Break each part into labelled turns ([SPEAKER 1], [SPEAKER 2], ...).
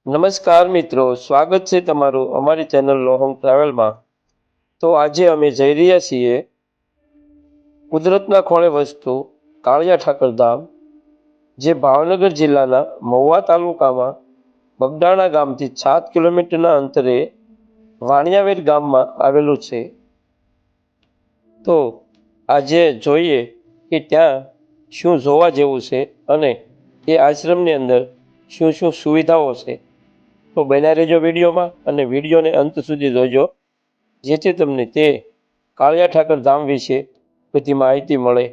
[SPEAKER 1] નમસ્કાર મિત્રો, સ્વાગત છે તમારું અમારી ચેનલ લોહોંગ ટ્રાવેલમાં। તો આજે અમે જઈ રહ્યા છીએ કુદરતના ખોળે વસતું કાળિયા ઠાકર ધામ, જે ભાવનગર જિલ્લાના મહુવા તાલુકામાં બગદાણા ગામથી 7 કિલોમીટરના અંતરે વાણિયાવેર ગામમાં આવેલું છે। તો આજે જોઈએ કે ત્યાં શું જોવા જેવું છે અને એ આશ્રમની અંદર શું શું સુવિધાઓ છે। તો બન્યા રહેજો વિડીયોમાં અને વિડીયોને અંત સુધી જોજો, જેથી તમને તે કાળિયા ઠાકર ધામ વિશે બધી માહિતી મળે।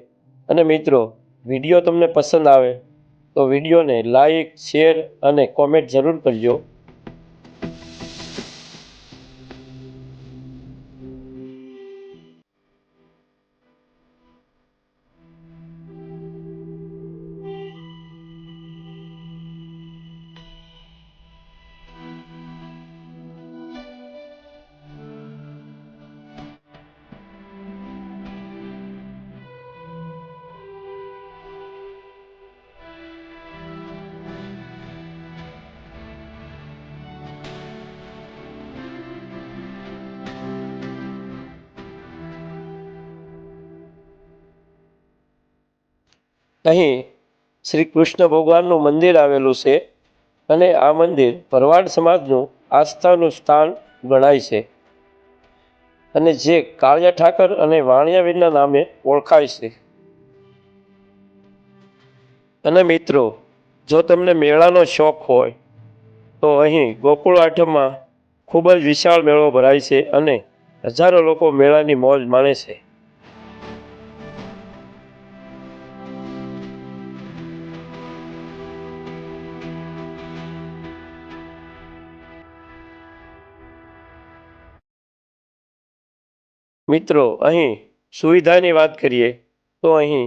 [SPEAKER 1] અને મિત્રો, વિડીયો તમને પસંદ આવે તો વિડીયોને લાઈક, શેર અને કોમેન્ટ જરૂર કરજો। અહીં શ્રી કૃષ્ણ ભગવાનનું મંદિર આવેલું છે અને આ મંદિર ભરવાડ સમાજનું આસ્થાનું સ્થાન ગણાય છે અને જે કાળિયા ઠાકર અને વાણિયાવીરના નામે ઓળખાય છે। અને મિત્રો, જો તમને મેળાનો શોખ હોય તો અહીં ગોકુળ આઠમમાં ખૂબ જ વિશાળ મેળો ભરાય છે અને હજારો લોકો મેળાની મોજ માણે છે। મિત્રો, અહીં સુવિધાની વાત કરીએ તો અહીં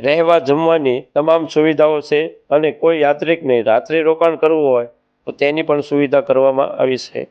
[SPEAKER 1] રહેવા જમવાની તમામ સુવિધાઓ છે અને કોઈ યાત્રિકને રાત્રિ રોકાણ કરવું હોય તો તેની પણ સુવિધા કરવામાં આવી છે।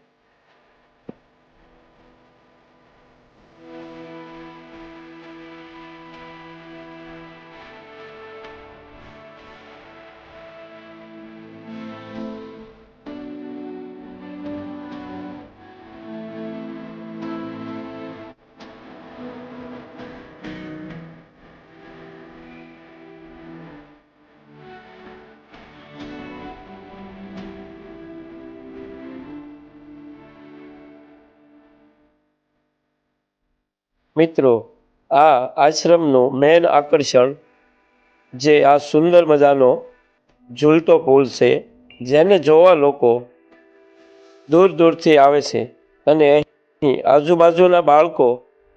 [SPEAKER 1] મિત્રો, આ આશ્રમનું મેન આકર્ષણ જે આ સુંદર મજાનો ઝૂલતો પુલ છે, જેને જોવા લોકો દૂર દૂરથી આવે છે અને અહીં આજુબાજુના બાળકો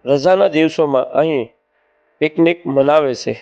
[SPEAKER 1] રજાના દિવસોમાં અહીં પિકનિક મનાવે છે।